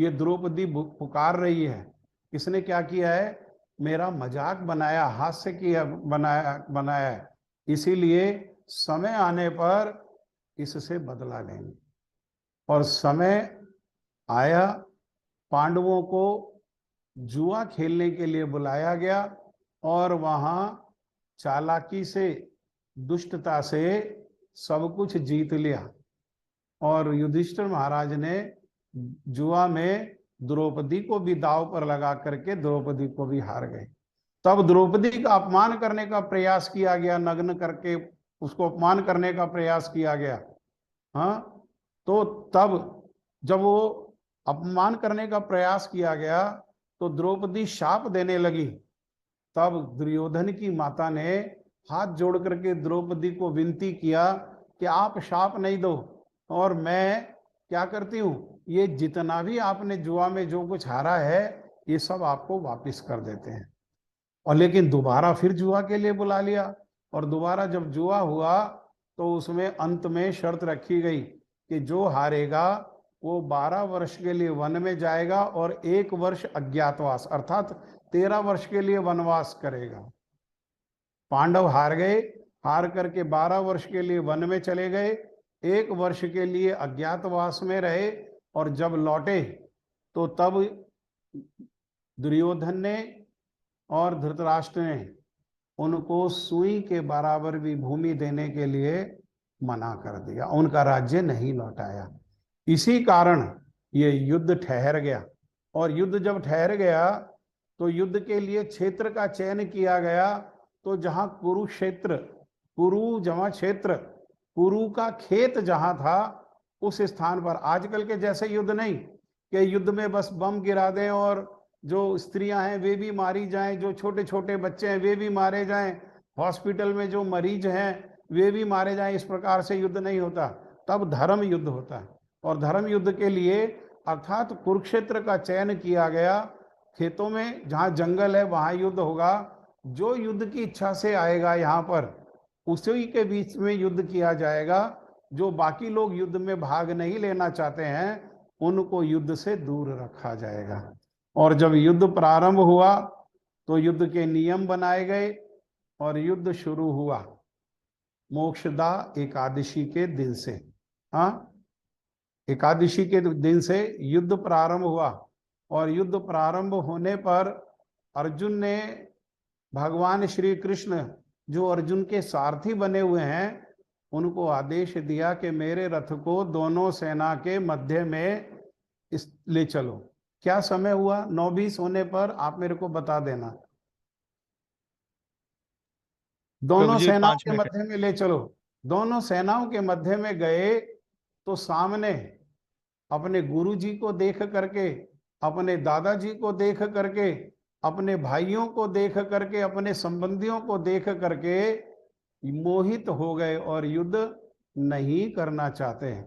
ये द्रौपदी पुकार रही है। इसने क्या किया है, मेरा मजाक बनाया, हास्य किया, बनाया है। इसीलिए समय आने पर इससे बदला लेंगे। और समय आया, पांडवों को जुआ खेलने के लिए बुलाया गया और वहां चालाकी से, दुष्टता से सब कुछ जीत लिया। और युधिष्ठिर महाराज ने जुआ में द्रौपदी को भी दांव पर लगा करके द्रौपदी को भी हार गए। तब द्रौपदी का अपमान करने का प्रयास किया गया, नग्न करके उसको अपमान करने का प्रयास किया गया। हाँ, तो तब जब वो अपमान करने का प्रयास किया गया तो द्रौपदी शाप देने लगी। तब दुर्योधन की माता ने हाथ जोड़ करके द्रौपदी को विनती किया कि आप शाप नहीं दो, और मैं क्या करती हूँ, ये जितना भी आपने जुआ में जो कुछ हारा है ये सब आपको वापस कर देते हैं। और लेकिन दोबारा फिर जुआ के लिए बुला लिया, और दोबारा जब जुआ हुआ तो उसमें अंत में शर्त रखी गई कि जो हारेगा वो 12 वर्ष के लिए वन में जाएगा और 1 वर्ष अज्ञातवास अर्थात 13 वर्ष के लिए वनवास करेगा। पांडव हार गए, हार करके 12 वर्ष के लिए वन में चले गए, 1 वर्ष के लिए अज्ञातवास में रहे, और जब लौटे तो तब दुर्योधन ने और धृतराष्ट्र ने उनको सुई के बराबर भी भूमि देने के लिए मना कर दिया, उनका राज्य नहीं लौटाया। इसी कारण ये युद्ध ठहर गया। और युद्ध जब ठहर गया तो युद्ध के लिए क्षेत्र का चयन किया गया। तो जहां कुरुक्षेत्र, कुरु जमा क्षेत्र, कुरु का खेत जहां था उस स्थान पर, आजकल के जैसे युद्ध नहीं कि युद्ध में बस बम गिरा दें और जो स्त्रियां हैं वे भी मारी जाएं, जो छोटे छोटे बच्चे हैं वे भी मारे जाएं, हॉस्पिटल में जो मरीज हैं वे भी मारे जाएं। इस प्रकार से युद्ध नहीं होता, तब धर्म युद्ध होता है। और धर्म युद्ध के लिए अर्थात कुरुक्षेत्र का चयन किया गया। खेतों में जहां जंगल है वहां युद्ध होगा। जो युद्ध की इच्छा से आएगा यहाँ पर उसी के बीच में युद्ध किया जाएगा। जो बाकी लोग युद्ध में भाग नहीं लेना चाहते हैं उनको युद्ध से दूर रखा जाएगा। और जब युद्ध प्रारंभ हुआ तो युद्ध के नियम बनाए गए और युद्ध शुरू हुआ मोक्षदा एकादशी के दिन से। हाँ, एकादशी के दिन से युद्ध प्रारंभ हुआ। और युद्ध प्रारंभ होने पर अर्जुन ने भगवान श्री कृष्ण जो अर्जुन के सारथी बने हुए हैं उनको आदेश दिया कि मेरे रथ को दोनों सेना के मध्य में ले चलो। क्या समय हुआ? 9:20 होने पर आप मेरे को बता देना। दोनों सेनाओं के मध्य में ले चलो। दोनों सेनाओं के मध्य में गए तो सामने अपने गुरु जी को देख करके, अपने दादाजी को देख करके, अपने भाइयों को देख करके, अपने संबंधियों को देख करके मोहित हो गए और युद्ध नहीं करना चाहते हैं।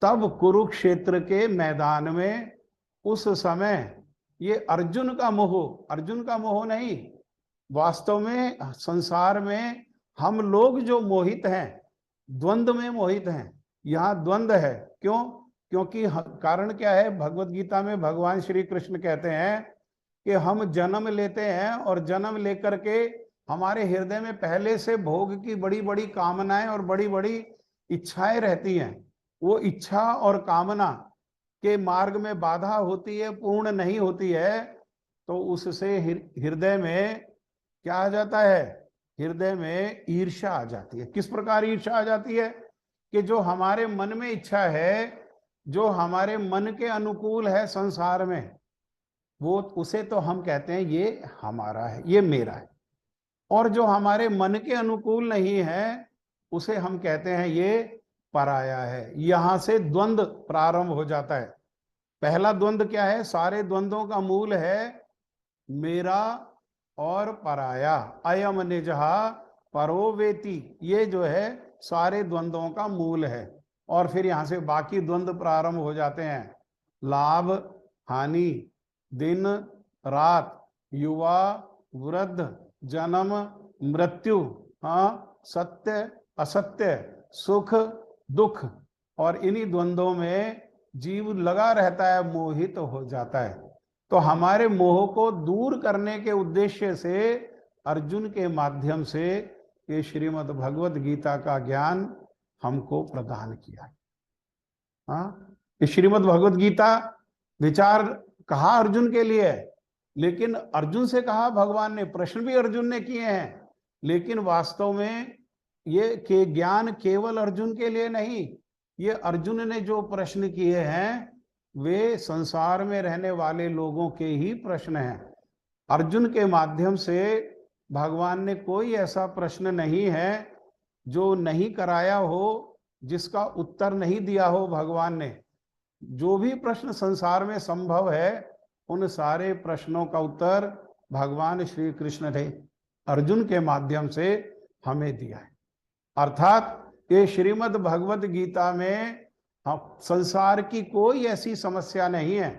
तब कुरुक्षेत्र के मैदान में उस समय ये अर्जुन का मोह नहीं, वास्तव में संसार में हम लोग जो मोहित हैं, द्वंद्व में मोहित हैं। यहाँ द्वंद्व है। क्यों? क्योंकि कारण क्या है? भगवत गीता में भगवान श्री कृष्ण कहते हैं कि हम जन्म लेते हैं और जन्म लेकर के हमारे हृदय में पहले से भोग की बड़ी बड़ी कामनाएं और बड़ी बड़ी इच्छाएं रहती हैं। वो इच्छा और कामना के मार्ग में बाधा होती है, पूर्ण नहीं होती है, तो उससे हृदय में क्या आ जाता है? हृदय में ईर्ष्या आ जाती है। किस प्रकार ईर्ष्या आ जाती है? कि जो हमारे मन में इच्छा है, जो हमारे मन के अनुकूल है संसार में, वो उसे तो हम कहते हैं ये हमारा है, ये मेरा है। और जो हमारे मन के अनुकूल नहीं है उसे हम कहते हैं ये पराया है। यहां से द्वंद्व प्रारंभ हो जाता है। पहला द्वंद्व क्या है? सारे द्वंद्वों का मूल है मेरा और पराया। अयम निजहा परोवेति, ये जो है सारे द्वंद्वों का मूल है। और फिर यहां से बाकी द्वंद्व प्रारंभ हो जाते हैं। लाभ हानि, दिन रात, युवा वृद्ध, जन्म मृत्यु, हाँ, सत्य असत्य, सुख दुख। और इन्हीं द्वंद्वों में जीव लगा रहता है, मोहित हो जाता है। तो हमारे मोह को दूर करने के उद्देश्य से अर्जुन के माध्यम से ये श्रीमद् भगवत गीता का ज्ञान हमको प्रदान किया। हाँ, ये श्रीमद् भगवत गीता विचार कहा अर्जुन के लिए है, लेकिन अर्जुन से कहा भगवान ने, प्रश्न भी अर्जुन ने किए हैं, लेकिन वास्तव में ये के ज्ञान केवल अर्जुन के लिए नहीं, ये अर्जुन ने जो प्रश्न किए हैं वे संसार में रहने वाले लोगों के ही प्रश्न हैं। अर्जुन के माध्यम से भगवान ने कोई ऐसा प्रश्न नहीं है जो नहीं कराया हो, जिसका उत्तर नहीं दिया हो भगवान ने। जो भी प्रश्न संसार में संभव है उन सारे प्रश्नों का उत्तर भगवान श्री कृष्ण ने अर्जुन के माध्यम से हमें दिया है। अर्थात ये श्रीमद् भगवत गीता में संसार की कोई ऐसी समस्या नहीं है,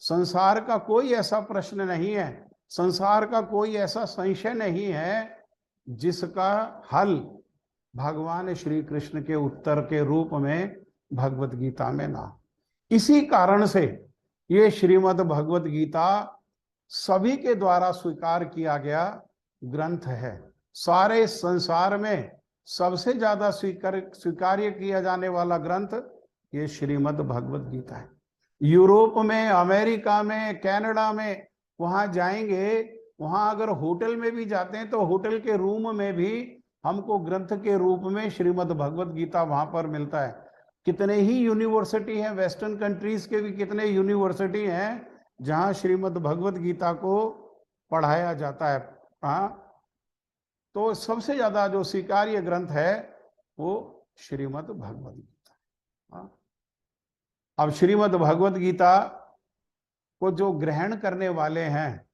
संसार का कोई ऐसा प्रश्न नहीं है, संसार का कोई ऐसा संशय नहीं है जिसका हल भगवान श्री कृष्ण के उत्तर के रूप में भगवत गीता में ना। इसी कारण से ये श्रीमद् भगवत गीता सभी के द्वारा स्वीकार किया गया ग्रंथ है। सारे संसार में सबसे ज्यादा स्वीकार्य किया जाने वाला ग्रंथ ये श्रीमद् भगवत गीता है। यूरोप में, अमेरिका में, कनाडा में वहां जाएंगे, वहां अगर होटल में भी जाते हैं तो होटल के रूम में भी हमको ग्रंथ के रूप में श्रीमद् भगवत गीता वहां पर मिलता है। कितने ही यूनिवर्सिटी हैं, वेस्टर्न कंट्रीज के भी कितने यूनिवर्सिटी हैं जहां श्रीमद् भगवत गीता को पढ़ाया जाता है। हाँ, तो सबसे ज्यादा जो स्वीकार्य ग्रंथ है वो श्रीमद् भगवत गीता। हाँ, अब श्रीमद् भगवत गीता को जो ग्रहण करने वाले हैं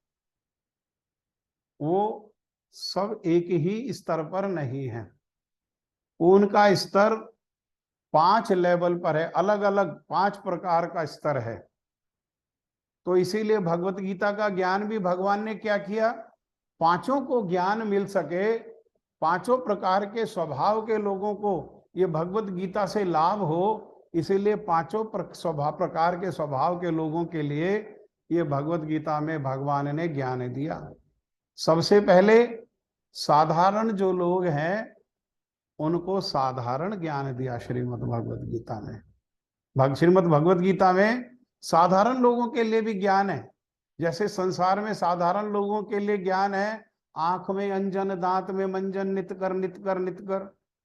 वो सब एक ही स्तर पर नहीं है, उनका स्तर 5 लेवल पर है, अलग अलग 5 प्रकार का स्तर है। तो इसीलिए भगवत गीता का ज्ञान भी भगवान ने क्या किया, पांचों को ज्ञान मिल सके, पांचों प्रकार के स्वभाव के लोगों को ये भगवत गीता से लाभ हो, इसीलिए पांचों प्रकार के स्वभाव के लोगों के लिए ये भगवत गीता में भगवान ने ज्ञान दिया। सबसे पहले साधारण जो लोग हैं उनको साधारण ज्ञान दिया श्रीमद् भगवत गीता में। श्रीमद् भगवत गीता में साधारण लोगों के लिए भी ज्ञान है। जैसे संसार में साधारण लोगों के लिए ज्ञान है, आंख में अंजन दांत में मंजन नित कर नित कर नित कर,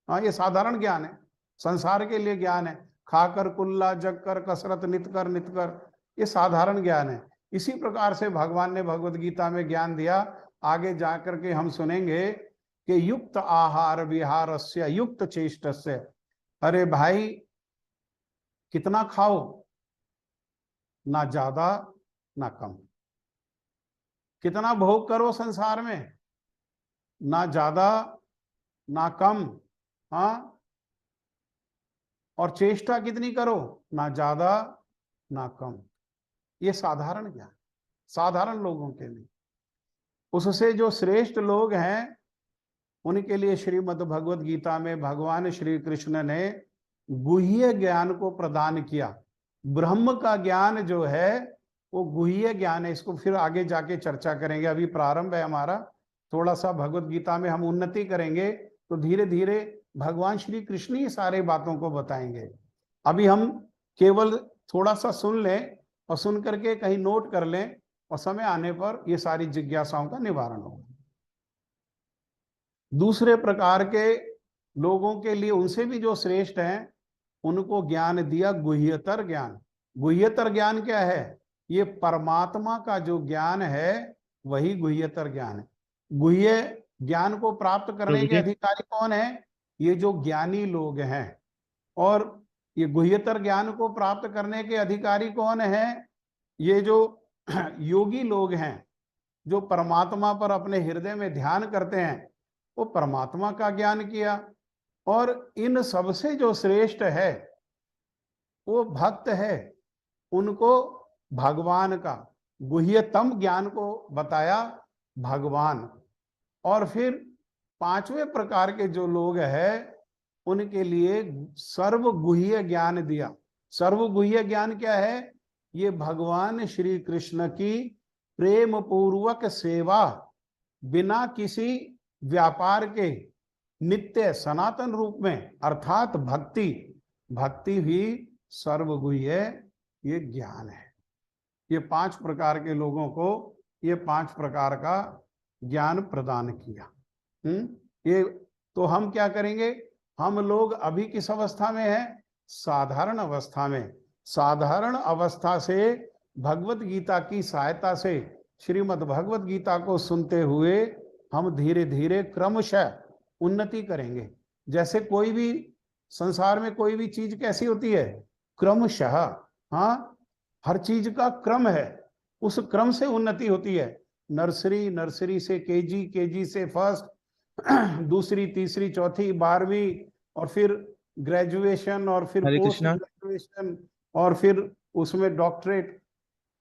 हाँ ये साधारण ज्ञान है, संसार के लिए ज्ञान है। खाकर कुल्ला जग कर कसरत नित कर, ये साधारण ज्ञान है। इसी प्रकार से भगवान ने भगवत गीता में ज्ञान दिया। आगे जाकर के हम सुनेंगे कि युक्त आहार विहारस्य युक्त चेष्टस्य, अरे भाई कितना खाओ, ना ज्यादा ना कम, कितना भोग करो संसार में, ना ज्यादा ना कम, हाँ, और चेष्टा कितनी करो, ना ज्यादा ना कम। ये साधारण ज्ञान, साधारण लोगों के लिए। उससे जो श्रेष्ठ लोग हैं उनके लिए श्रीमद् भगवत गीता में भगवान श्री कृष्ण ने गुह्य ज्ञान को प्रदान किया। ब्रह्म का ज्ञान जो है वो गुह्य ज्ञान है, इसको फिर आगे जाके चर्चा करेंगे। अभी प्रारंभ है हमारा, थोड़ा सा भगवत गीता में हम उन्नति करेंगे तो धीरे धीरे भगवान श्री कृष्ण ही सारे बातों को बताएंगे। अभी हम केवल थोड़ा सा सुन लें और सुन करके कहीं नोट कर लें, और समय आने पर ये सारी जिज्ञासाओं का निवारण होगा। दूसरे प्रकार के लोगों के लिए, उनसे भी जो श्रेष्ठ हैं, उनको ज्ञान दिया गुह्यतर ज्ञान। गुह्यतर ज्ञान क्या है, ये परमात्मा का जो ज्ञान है वही गुह्यतर ज्ञान है। गुह्य ज्ञान को प्राप्त करने के अधिकारी कौन है, ये जो ज्ञानी लोग हैं। और ये गुह्यतर ज्ञान को प्राप्त करने के अधिकारी कौन है, ये जो योगी लोग हैं, जो परमात्मा पर अपने हृदय में ध्यान करते हैं, वो परमात्मा का ज्ञान किया। और इन सबसे जो श्रेष्ठ है वो भक्त है, उनको भगवान का गुह्यतम ज्ञान को बताया भगवान। और फिर पांचवें प्रकार के जो लोग हैं उनके लिए सर्वगुह्य ज्ञान दिया। सर्वगुह्य ज्ञान क्या है, ये भगवान श्री कृष्ण की प्रेम पूर्वक सेवा, बिना किसी व्यापार के, नित्य सनातन रूप में, अर्थात भक्ति। भक्ति भी सर्वगुह्य ये ज्ञान है। ये 5 प्रकार के लोगों को ये 5 प्रकार का ज्ञान प्रदान किया। ये तो हम क्या करेंगे, हम लोग अभी किस अवस्था में हैं, साधारण अवस्था में। साधारण अवस्था से भगवत गीता की सहायता से श्रीमद् भगवत गीता को सुनते हुए हम धीरे धीरे क्रमशः उन्नति करेंगे। जैसे कोई भी संसार में कोई भी चीज कैसी होती है, क्रमशः, हाँ, हर चीज का क्रम है, उस क्रम से उन्नति होती है। नर्सरी से केजी, केजी से फर्स्ट, दूसरी तीसरी चौथी 12वीं, और फिर ग्रेजुएशन, और फिर पोस्ट ग्रेजुएशन, और फिर उसमें डॉक्टरेट।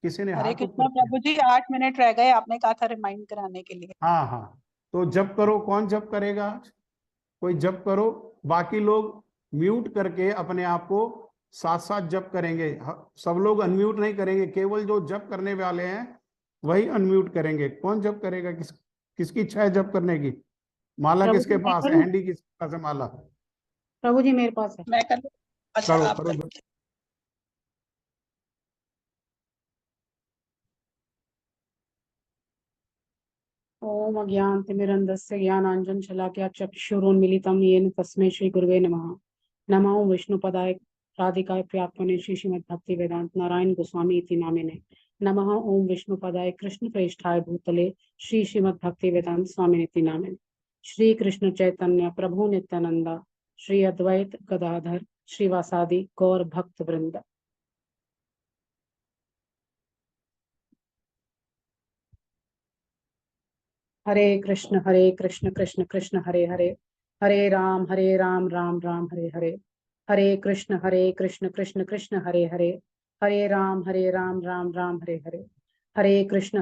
किसी ने हरे कृष्णा प्रभु जी, 8 मिनट रह गए, आपने कहा था रिमाइंड कराने के लिए। हाँ हाँ, तो जप करो। कौन जप करेगा, कोई जप करो। बाकी लोग म्यूट करके अपने आप को साथ साथ जप करेंगे। सब लोग अनम्यूट नहीं करेंगे, केवल जो जप करने वाले हैं वही अनम्यूट करेंगे। कौन जप करेगा, किसकी इच्छा है जप करने की? माला किसके पास है, हैंडी किसके पास है माला? प्रभु जी मेरे पास है। मैं कर लूं? अच्छा, करो आप करो। करो। ओम अज्ञानतिमिरन्धस्य ज्ञानाञ्जन शलाकया चक्षुरुन्मीलितं येन तस्मै श्री गुरुवे नमः। नमो विष्णुपदाय राधिकाय प्रियात्मने श्री श्रीमद्भक्ति वेदांत नारायण गोस्वामी इति नामिने। नमः ओम विष्णुपदाय कृष्ण प्रेष्ठाय भूतले श्री श्रीमद्भक्ति वेदांत स्वामी इति नामिने। श्री कृष्ण चैतन्य प्रभु नित्यानंदा श्री अद्वैत गदाधर श्रीवासादि गौर भक्त वृंद। हरे कृष्ण कृष्ण कृष्ण हरे हरे, हरे राम राम राम हरे हरे, हरे कृष्ण कृष्ण कृष्ण हरे हरे, हरे राम राम राम हरे हरे, हरे कृष्ण